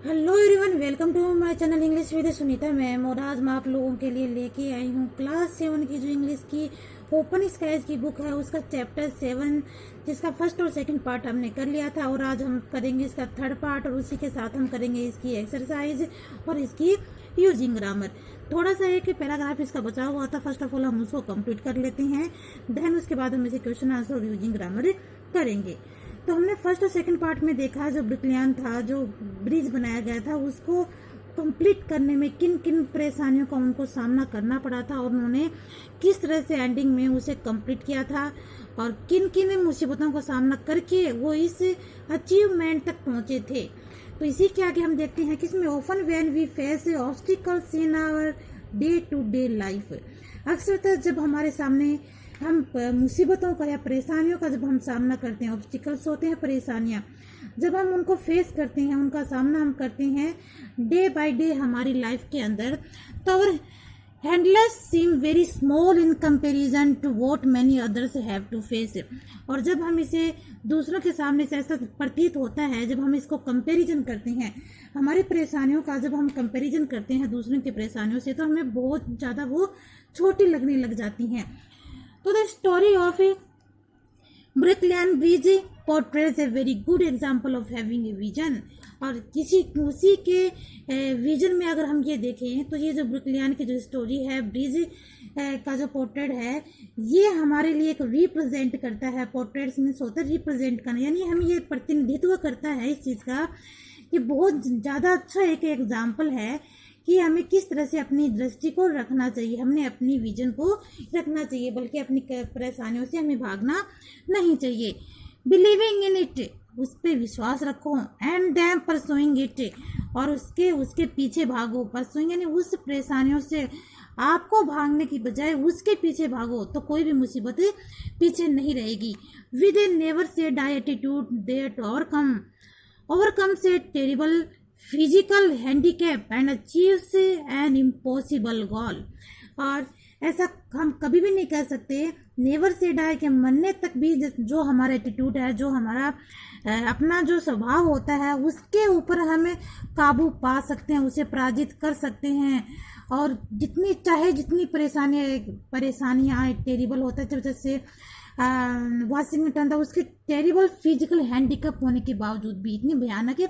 Hello everyone, welcome to my channel English with Sunita ma'am. और आज मैं आप लोगों के लिए लेके आई हूँ क्लास 7 की जो इंग्लिश की ओपन स्काइज की बुक है उसका चैप्टर 7, जिसका फर्स्ट और सेकंड पार्ट हमने कर लिया था और आज हम करेंगे इसका थर्ड पार्ट और उसी के साथ हम करेंगे इसकी एक्सरसाइज और इसकी यूजिंग ग्रामर। थोड़ा सा एक पैराग्राफ इसका बचा हुआ था, फर्स्ट ऑफ ऑल हम उसको कंप्लीट कर लेते हैं, देन उसके बाद हम इसे क्वेश्चन आंसर और यूजिंग ग्रामर करेंगे। तो हमने फर्स्ट और सेकंड पार्ट में देखा जो ब्रिकलियन था, जो ब्रिज बनाया गया था, उसको कंप्लीट करने में किन किन परेशानियों का उनको सामना करना पड़ा था और उन्होंने किस तरह से एंडिंग में उसे कंप्लीट किया था और किन किन मुसीबतों का सामना करके वो इस अचीवमेंट तक पहुंचे थे। तो इसी के आगे हम देखते हैं कि इसमें often when we face obstacles in our day to day life, अक्सर जब हमारे सामने हम मुसीबतों का या परेशानियों का जब हम सामना करते हैं, ऑब्स्टिकल्स होते हैं परेशानियां, जब हम उनको फेस करते हैं, उनका सामना हम करते हैं डे बाय डे हमारी लाइफ के अंदर, तो और handless seem very small in comparison to what many others have to face. और जब हम इसे दूसरों के सामने से ऐसा प्रतीत होता है, जब हम इसको कंपैरिजन करते हैं, हमारी परेशानियों का जब हम कंपैरिजन करते हैं दूसरों की परेशानियों से, तो हमें बहुत ज़्यादा वो छोटी लगने लग जाती हैं। तो the story of Brooklyn Bridge portrays a very good example of having a vision. और उसी के विजन में अगर हम ये देखें तो ये जो ब्रिकलियन की जो स्टोरी है, ब्रिज का जो पोर्ट्रेट है, ये हमारे लिए एक रिप्रेजेंट करता है। पोर्ट्रेट्स मीन्स होता है रिप्रेजेंट करना, यानी हम ये प्रतिनिधित्व करता है इस चीज़ का कि बहुत ज़्यादा अच्छा एक एग्जाम्पल है कि हमें किस तरह से अपनी दृष्टि को रखना चाहिए, हमने अपनी विजन को रखना चाहिए, बल्कि अपनी परेशानियों से हमें भागना नहीं चाहिए। बिलीविंग इन इट, उस पर विश्वास रखो, एंड देम परसुइंग इट, और उसके पीछे भागो। परसुइंग यानी उस परेशानियों से आपको भागने की बजाय उसके पीछे भागो, तो कोई भी मुसीबत पीछे नहीं रहेगी। With a never say die attitude that overcome से terrible physical handicap and achieves an impossible goal. और ऐसा हम कभी भी नहीं कह सकते नेवर से डाई के मरने तक भी जो हमारा एटीट्यूड है, जो हमारा अपना जो स्वभाव होता है, उसके ऊपर हमें काबू पा सकते हैं, उसे पराजित कर सकते हैं। और जितनी परेशानियाँ आए, टेरिबल होता है जैसे वाशिंगटन था, उसके टेरिबल फिजिकल हैंडीकैप होने के बावजूद भी, इतनी भयानक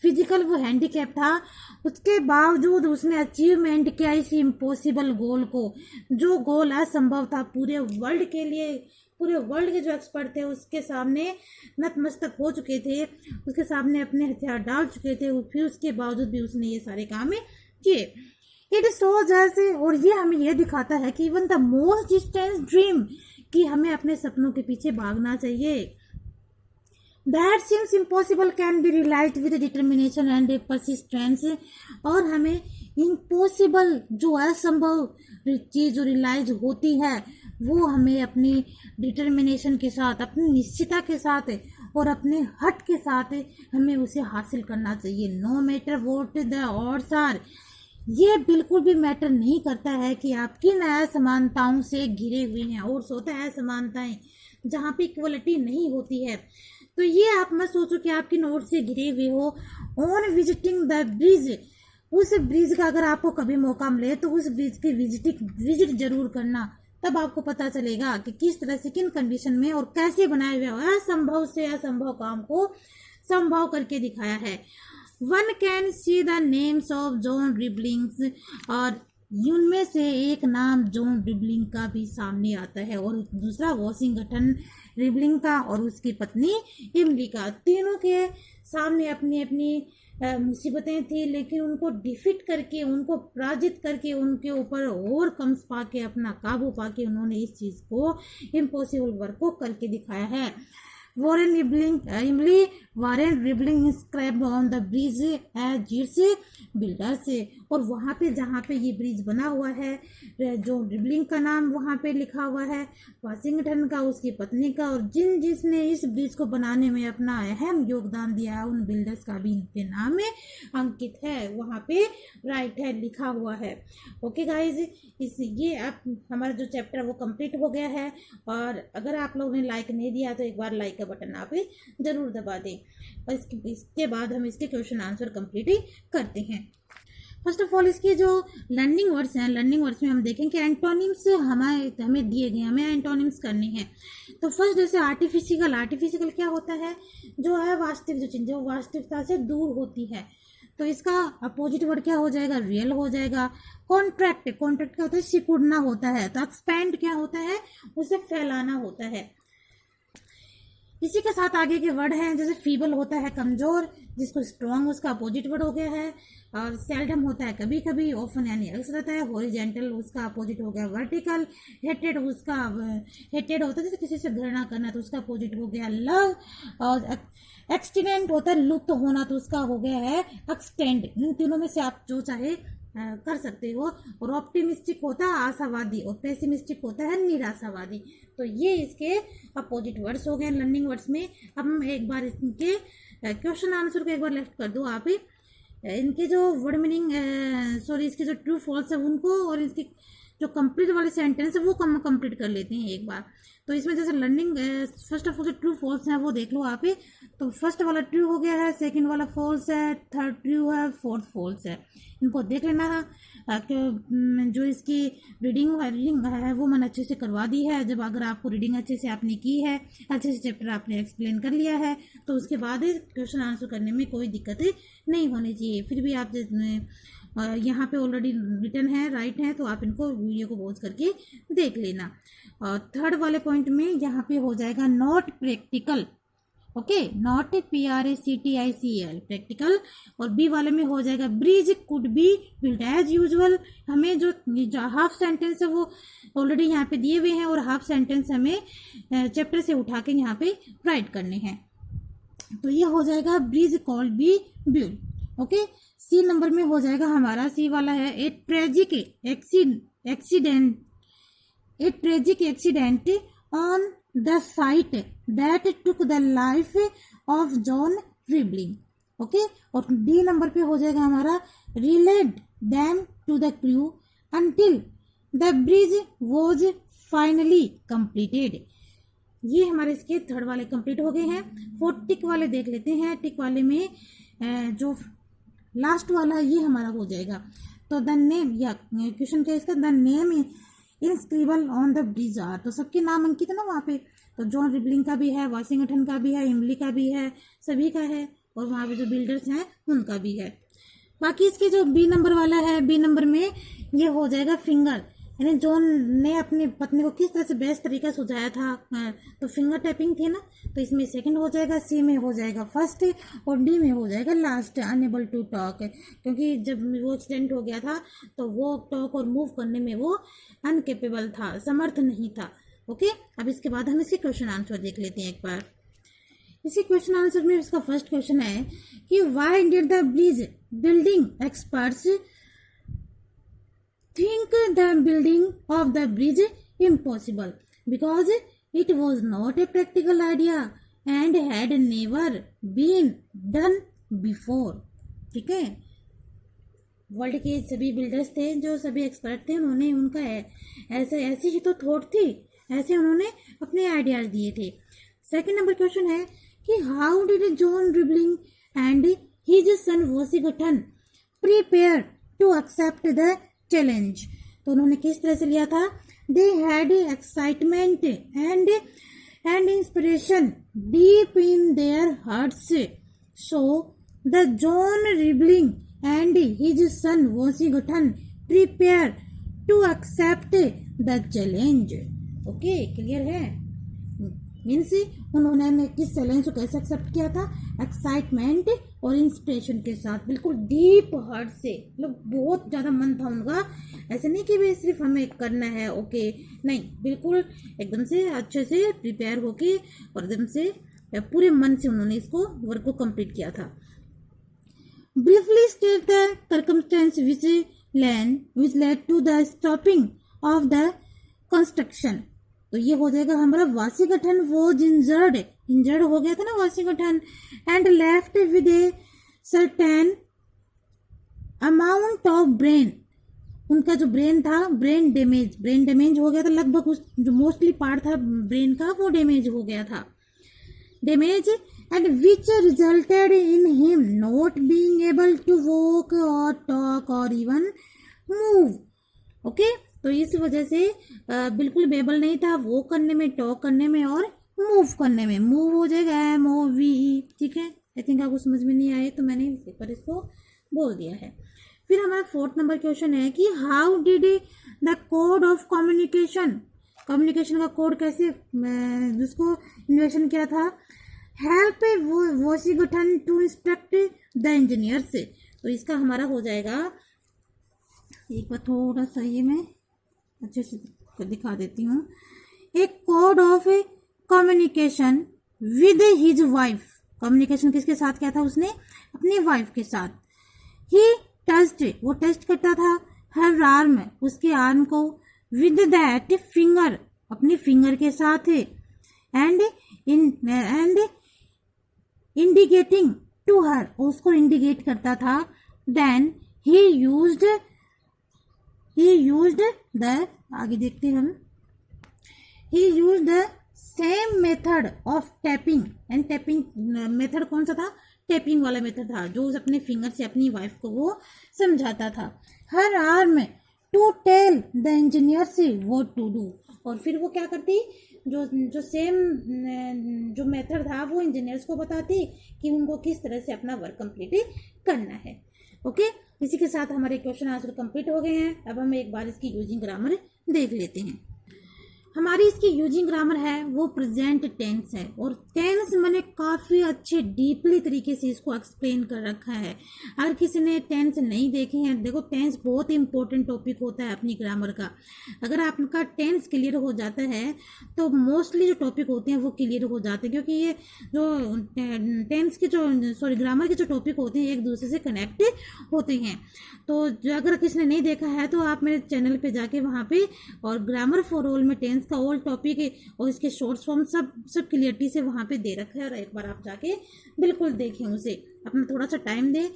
फिजिकल वो हैंडीकैप था, उसके बावजूद उसने अचीवमेंट किया इस इम्पॉसिबल गोल को। जो गोल असंभव था पूरे वर्ल्ड के लिए, पूरे वर्ल्ड के जो एक्सपर्ट थे उसके सामने नतमस्तक हो चुके थे, उसके सामने अपने हथियार डाल चुके थे, फिर उसके बावजूद भी उसने ये सारे काम किए। इट शोज अस, और ये हमें ये दिखाता है कि even the most distance dream, कि हमें अपने सपनों के पीछे भागना चाहिए। That seems impossible can be realised with determination and persistence. और हमें इम्पॉसिबल जो असंभव चीज जो रियलाइज होती है, वो हमें अपनी डिटर्मिनेशन के साथ, अपनी निश्चितता के साथ और अपने हट के साथ हमें उसे हासिल करना चाहिए। No matter what the odds are, ये बिल्कुल भी मैटर नहीं करता है कि आप किन असमानताओं से घिरे हुए हैं। और होता है असमानताएं जहाँ पे इक्वलिटी नहीं होती है, तो ये आप मत सोचो कि आप किन ओर से घिरे हुए हो। ऑन विजिटिंग द ब्रिज, उस ब्रिज का अगर आपको कभी मौका मिले तो उस ब्रिज की विजिट जरूर करना, तब आपको पता चलेगा कि किस तरह से, किन कंडीशन में और कैसे बनाए हुए असंभव से असंभव काम को संभव करके दिखाया है। One can see the names of John Roeblings, और उनमें से एक नाम जॉन रिबलिंग का भी सामने आता है और दूसरा वॉशिंगटन रिबलिंग का और उसकी पत्नी इमली का। तीनों के सामने अपनी अपनी मुसीबतें थी, लेकिन उनको डिफीट करके, उनको पराजित करके, उनके ऊपर और कम्स पाके, अपना काबू पाके उन्होंने इस चीज़ को, इम्पॉसिबल वर्क को करके दिखाया है। Warren Roebling scrapped on the bridge as its builders, और वहाँ पे जहाँ पे ये ब्रिज बना हुआ है, जो रिबलिंग का नाम वहाँ पे लिखा हुआ है, वाशिंगटन का, उसकी पत्नी का, और जिसने इस ब्रिज को बनाने में अपना अहम योगदान दिया है, उन बिल्डर्स का भी इनके नाम में अंकित है, वहाँ पे राइट है, लिखा हुआ है। ओके गाइज, ये अब हमारा जो चैप्टर वो कंप्लीट हो गया है। और अगर आप लोगों ने लाइक नहीं दिया तो एक बार लाइक का बटन आप जरूर दबा दें। और इसके बाद हम इसके क्वेश्चन आंसर कंप्लीट करते हैं। फर्स्ट ऑफ ऑल इसके जो लर्निंग वर्ड्स हैं, लर्निंग वर्ड्स में हम देखें कि एंटोनिम्स हमें दिए गए, हमें एंटोनिम्स करने हैं। तो फर्स्ट जैसे आर्टिफिशियल, आर्टिफिशियल क्या होता है, जो है वास्तविक जो चीज़, जो वास्तविकता से दूर होती है। तो इसका अपोजिट वर्ड क्या हो जाएगा, रियल हो जाएगा। कॉन्ट्रैक्ट, कॉन्ट्रैक्ट क्या होता है, सिकुड़ना होता है। तो एक्सपैंड क्या होता है, उसे फैलाना होता है। इसी के साथ आगे के वर्ड हैं, जैसे फीबल होता है कमजोर, जिसको स्ट्रॉन्ग उसका अपोजिट वर्ड हो गया है। और सेल्डम होता है कभी कभी, ऑफन यानी अक्सर रहता है। हॉरिजेंटल उसका अपोजिट हो गया वर्टिकल। हेटेड उसका हेटेड होता है जैसे किसी से घृणा करना, तो उसका अपोजिट हो गया लव। और एक्सटेंडेंट होता है लुप्त होना, तो उसका हो गया है एक्सटेंड। इन तीनों में से आप जो चाहे कर सकते हो। और ऑप्टिमिस्टिक होता है आशावादी, और पेसिमिस्टिक होता है निराशावादी। तो ये इसके अपोजिट वर्ड्स हो गए लर्निंग वर्ड्स में। अब हम एक बार इनके क्वेश्चन आंसर को एक बार लेफ्ट कर दो आप। इनके जो वर्ड मीनिंग सॉरी इसके जो ट्रू फॉल्स है उनको, और इसके जो कंप्लीट वाले सेंटेंस है वो कंप्लीट कर लेते हैं एक बार। तो इसमें जैसे लर्निंग फर्स्ट ऑफ ऑल जो ट्रू फॉल्स है वो देख लो आप। तो फर्स्ट वाला ट्रू हो गया है, सेकंड वाला फॉल्स है, थर्ड ट्रू है, फोर्थ फॉल्स है। इनको देख लेना है कि जो इसकी रीडिंग है वो मैंने अच्छे से करवा दी है। जब अगर आपको रीडिंग अच्छे से आपने की है, अच्छे से चैप्टर आपने एक्सप्लेन कर लिया है, तो उसके बाद क्वेश्चन आंसर करने में कोई दिक्कत नहीं होनी चाहिए। फिर भी आप यहाँ पे ऑलरेडी रिटर्न है, राइट है, तो आप इनको वीडियो को पॉज करके देख लेना। और थर्ड वाले पॉइंट में यहाँ पे हो जाएगा not practical, okay, not PRACTICAL practical. और बी वाले में हो जाएगा bridge could be built as usual. हमें जो हाफ सेंटेंस है वो ऑलरेडी यहाँ पे दिए हुए हैं, और हाफ सेंटेंस हमें चैप्टर से उठा के यहाँ पे राइट करने हैं। तो ये हो जाएगा bridge could be built, okay. C number में हो जाएगा हमारा, सी वाला है a tragic accident on the site that took the life of John Roebling, okay. और डी नंबर पे हो जाएगा हमारा relayed them to the crew until the bridge was finally completed. ये हमारे इसके थर्ड वाले कंप्लीट हो गए हैं। फोर्थ टिक वाले देख लेते हैं। टिक वाले में जो लास्ट वाला ये हमारा हो जाएगा। तो द नेम, या क्वेश्चन क्या इसका, the name inscribable on the bridge are. तो सबके नाम अंकित है ना वहाँ पे। तो जॉन रिबलिंग का भी है, वाशिंगटन का भी है, इमली का भी है, सभी का है। और वहाँ पे जो बिल्डर्स हैं उनका भी है। बाकी इसके जो बी नंबर वाला है, बी नंबर में ये हो जाएगा फिंगर, यानी जॉन ने अपनी पत्नी को किस तरह से बेस्ट तरीका सुझाया था। तो फिंगर टैपिंग थी ना, तो इसमें सेकंड हो जाएगा, सी में हो जाएगा फर्स्ट, और डी में हो जाएगा लास्ट, अनएबल टू टॉक। क्योंकि जब वो एक्सीडेंट हो गया था तो वो टॉक और मूव करने में वो अनकेपेबल था, समर्थ नहीं था, ओके। अब इसके बाद हम इसके क्वेश्चन आंसर देख लेते हैं एक बार। इसी क्वेश्चन आंसर में इसका फर्स्ट क्वेश्चन है कि why did the bridge building experts think the building of the bridge impossible because it was not a practical idea and had never been done before, ठीक है। वर्ल्ड के सभी builders थे, जो सभी एक्सपर्ट थे, उन्होंने उनका ऐसी ही तो थॉट थी, ऐसे उन्होंने अपने आइडियाज दिए थे। सेकंड नंबर क्वेश्चन है कि how did John Roebling and his son Washington prepare to accept the challenge. तो उन्होंने किस तरह से लिया था। They had excitement and inspiration deep in their hearts, so the John Roebling and his son Washington prepare to accept the challenge, okay. Clear है, means उन्होंने किस चैलेंज को कैसे एक्सेप्ट किया था, एक्साइटमेंट और इंस्पिरेशन के साथ, बिल्कुल डीप हार्ट से, मतलब बहुत ज़्यादा मन था उनका। ऐसे नहीं कि भी सिर्फ हमें करना है, ओके, नहीं, बिल्कुल एकदम से अच्छे से प्रिपेयर होके और एकदम से पूरे मन से उन्होंने इसको वर्क को कंप्लीट किया था। Briefly state the circumstances which led to the stopping of the construction. तो ये हो जाएगा हमारा वाशिंगटन वॉज इंजर्ड हो गया था ना Washington, and left with a certain amount of brain. उनका जो ब्रेन था, ब्रेन डैमेज हो गया था, लगभग उस जो मोस्टली पार्ट था ब्रेन का वो डैमेज हो गया था। damage and which resulted in him not being able to walk or talk or even move. Okay तो इस वजह से बिल्कुल बेबल नहीं था वॉक करने में, टॉक करने में और मूव करने में. मूव हो जाएगा MOVE. ठीक है, आई थिंक आपको समझ में नहीं आए तो मैंने पेपर इसको बोल दिया है. फिर हमारा 4th नंबर क्वेश्चन है कि how did the code of communication का कोड कैसे जिसको इन्वेशन किया था, help Washington to instruct the engineers. तो इसका हमारा हो जाएगा, एक बार थोड़ा सा ये मैं अच्छे से दिखा देती हूँ. एक code of communication with his wife. Communication किसके साथ किया था उसने, अपनी वाइफ के साथ. ही टच्ड, वो टच करता था हर आर्म, उसके आर्म को, विद दैट फिंगर, अपनी फिंगर के साथ, एंड इंडिकेटिंग टू हर, उसको इंडिकेट करता था. देन ही यूज्ड द, आगे देखते हैं हम, ही used the same method of tapping. And tapping method कौन सा था, टैपिंग वाला मेथड था जो अपने फिंगर से अपनी वाइफ को वो समझाता था. Her arm to tell the engineers what to do. और फिर वो क्या करती, जो सेम जो मेथड था वो इंजीनियर्स को बताती कि उनको किस तरह से अपना वर्क कंप्लीट करना है. ओके, इसी के साथ हमारे क्वेश्चन आंसर कंप्लीट हो गए हैं. अब हम एक बार इसकी यूजिंग ग्रामर देख लेते हैं. हमारी इसकी यूजिंग ग्रामर है वो प्रेजेंट टेंस है. और टेंस मैंने काफ़ी अच्छे डीपली तरीके से इसको एक्सप्लेन कर रखा है. अगर किसी ने टेंस नहीं देखे हैं, देखो टेंस बहुत इंपॉर्टेंट टॉपिक होता है अपनी ग्रामर का. अगर आपका टेंस क्लियर हो जाता है तो मोस्टली जो टॉपिक होते हैं वो क्लियर हो जाते हैं, क्योंकि ये जो टेंस के ग्रामर के जो टॉपिक होते हैं एक दूसरे से कनेक्ट होते हैं. तो अगर किसी ने नहीं देखा है तो आप मेरे चैनल पे जाके वहाँ पे और ग्रामर फॉर ऑल में टेंस का ऑल टॉपिक और इसके शॉर्ट फॉर्म सब क्लियरिटी से वहाँ पे दे रखा है. और एक बार आप जाके बिल्कुल देखें उसे, अपना थोड़ा सा टाइम दें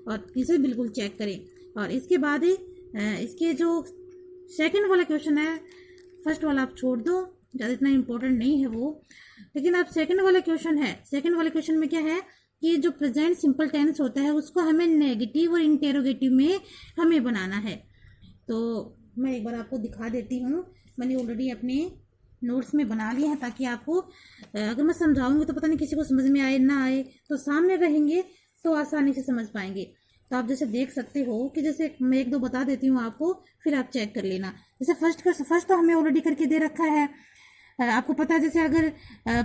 और इसे बिल्कुल चेक करें. और इसके बाद इसके जो सेकंड वाला क्वेश्चन है, फर्स्ट वाला आप छोड़ दो, ज़्यादा इतना इम्पोर्टेंट नहीं है वो. लेकिन अब सेकंड वाला क्वेश्चन में क्या है कि जो प्रेजेंट सिंपल टेंस होता है उसको हमें नेगेटिव और इंटेरोगेटिव में हमें बनाना है. तो मैं एक बार आपको दिखा देती हूँ. मैंने ऑलरेडी अपने नोट्स में बना लिया है ताकि आपको अगर मैं समझाऊंगी तो पता नहीं किसी को समझ में आए ना आए, तो सामने रहेंगे तो आसानी से समझ पाएंगे. तो आप जैसे देख सकते हो कि जैसे मैं एक दो बता देती हूँ आपको, फिर आप चेक कर लेना. जैसे फर्स्ट तो हमें ऑलरेडी करके दे रखा है. आपको पता है जैसे अगर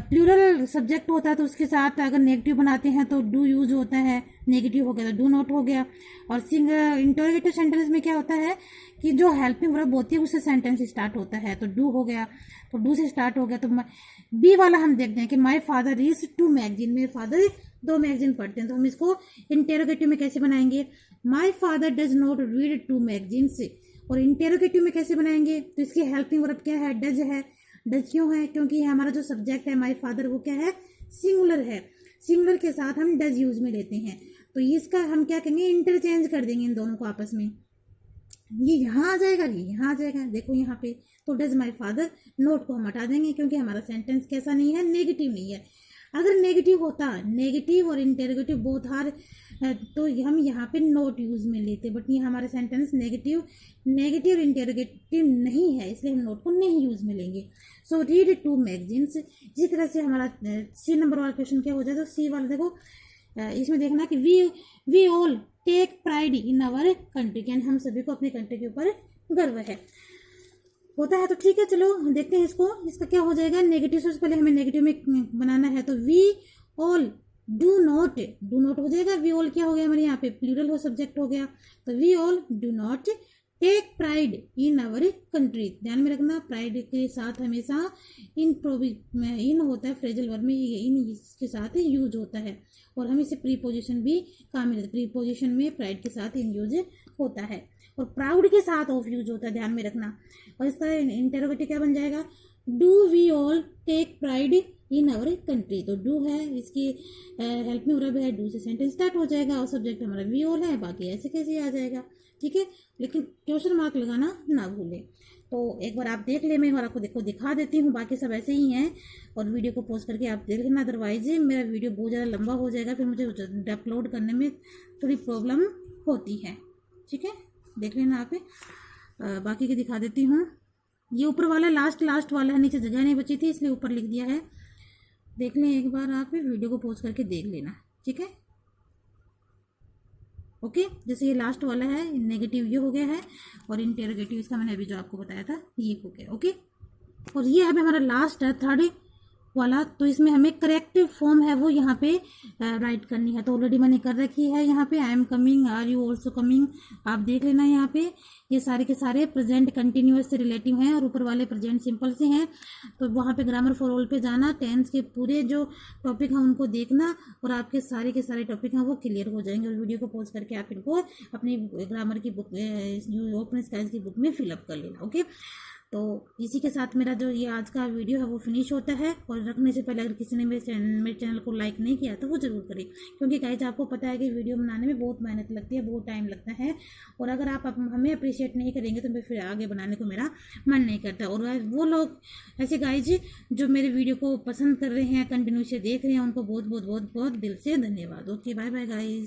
प्लूरल सब्जेक्ट होता है तो उसके साथ अगर नेगेटिव बनाते हैं तो डू यूज होता है, नेगेटिव हो गया तो डू नॉट हो गया. और इंटरोगेटिव सेंटेंस में क्या होता है कि जो हेल्पिंग वर्ब होती है उससे सेंटेंस स्टार्ट होता है, तो डू हो गया, तो डू से स्टार्ट हो गया. तो बी वाला हम देखते हैं कि माई फादर रीड्स 2 मैगजीन, मेरे फादर 2 मैगजीन पढ़ते हैं. तो हम इसको इंटेरोगेटिव में कैसे बनाएंगे, my father does not read 2 magazine से. और इंटेरोगेटिव में कैसे बनाएंगे, तो इसकी हेल्पिंग वर्ब क्या है, डज है. डज क्यों है, क्योंकि हमारा जो सब्जेक्ट है माई फादर वो क्या है, सिंगुलर है. सिंगुलर के साथ हम डज यूज में लेते हैं. तो इसका हम क्या करेंगे, इंटरचेंज कर देंगे इन दोनों को आपस में. ये यहाँ आ जाएगा, ये यहाँ आ जाएगा, देखो यहाँ पे. तो डज माई फादर, नोट को हम हटा देंगे क्योंकि हमारा सेंटेंस कैसा नहीं है, नेगेटिव नहीं है. अगर नेगेटिव होता, नेगेटिव और इंटेरोगेटिव बोथ आर, तो हम यहाँ पे नोट यूज में लेते. बट ये हमारे सेंटेंस नेगेटिव इंटेरोगेटिव नहीं है, इसलिए हम नोट को नहीं यूज में लेंगे. So read 2 magazines. इसी तरह से हमारा सी नंबर वाला क्वेश्चन क्या हो जाए, तो सी वाला देखो, इसमें देखना कि we all take pride in our country, can हम सभी को अपनी कंट्री के ऊपर गर्व है, होता है. तो ठीक है, चलो देखते हैं इसको. इसका क्या हो जाएगा, नेगेटिव से पहले हमें नेगेटिव में बनाना है. तो वी ऑल डू नॉट हो जाएगा. वी ऑल क्या हो गया हमारे यहाँ पे, प्लूरल हो सब्जेक्ट हो गया. तो we all do not take pride in our country. ध्यान में रखना, प्राइड के साथ हमेशा इन होता है, फ्रेजल वर्ब में इन के साथ यूज होता है. और हम इसे प्रीपोजिशन भी काम में, प्रीपोजिशन में प्राइड के साथ इन यूज होता है. और प्राउड के साथ ऑफ यूज होता है, ध्यान में रखना. और इसका इंटेरोगेटिव क्या बन जाएगा, do we all take pride in our country. तो डू है, इसकी हेल्प में वर्ब है, डू से सेंटेंस स्टार्ट हो जाएगा और सब्जेक्ट हमारा वी ऑल है, बाकी ऐसे कैसे आ जाएगा, ठीक है। लेकिन क्वेश्चन मार्क लगाना ना भूलें। तो एक बार आप देख ले, मैं एक बार आपको देखो दिखा देती हूँ, बाकी सब ऐसे ही हैं और वीडियो को पॉज करके आप देख लेना, अदरवाइज मेरा वीडियो बहुत ज़्यादा लंबा हो जाएगा, फिर मुझे अपलोड करने में थोड़ी प्रॉब्लम होती है, ठीक है। देख लेना आप। बाकी की दिखा देती हूँ। ये ऊपर वाला लास्ट वाला है, नीचे जगह नहीं बची थी इसलिए ऊपर लिख दिया है। देख लें एक बार आप वीडियो को पॉज करके देख लेना, ठीक है। ओके, जैसे ये लास्ट वाला है, नेगेटिव ये हो गया है और इंटेरोगेटिव इसका मैंने अभी जो आपको बताया था ये हो गया। ओके, और ये अभी हमारा लास्ट है, थर्ड वाला। तो इसमें हमें करेक्टिव फॉर्म है वो यहाँ पे राइट करनी है। तो ऑलरेडी मैंने कर रखी है यहाँ पे, I am coming, are you also coming. आप देख लेना यहाँ पे, ये सारे के सारे प्रेजेंट कंटिन्यूअस से रिलेटिव हैं और ऊपर वाले प्रेजेंट सिंपल से हैं। तो वहाँ पे ग्रामर फॉर ऑल पे जाना, टेंस के पूरे जो टॉपिक हैं उनको देखना और आपके सारे के सारे टॉपिक हैं वो क्लियर हो जाएंगे। और वीडियो को पॉज करके आप इनको अपनी ग्रामर की बुक, ओपन स्काइज की बुक में फिलअप कर लेना। ओके, तो इसी के साथ मेरा जो ये आज का वीडियो है वो फिनिश होता है। और रखने से पहले अगर किसी ने मेरे चैनल को लाइक नहीं किया तो वो ज़रूर करें, क्योंकि गाइस आपको पता है कि वीडियो बनाने में बहुत मेहनत लगती है, बहुत टाइम लगता है। और अगर आप हमें अप्रिशिएट नहीं करेंगे तो फिर आगे बनाने को मेरा मन नहीं करता। और वो लोग ऐसे गाइज जो मेरे वीडियो को पसंद कर रहे हैं, कंटिन्यू से देख रहे हैं, उनको बहुत बहुत बहुत बहुत दिल से धन्यवाद। Okay, bye bye guys.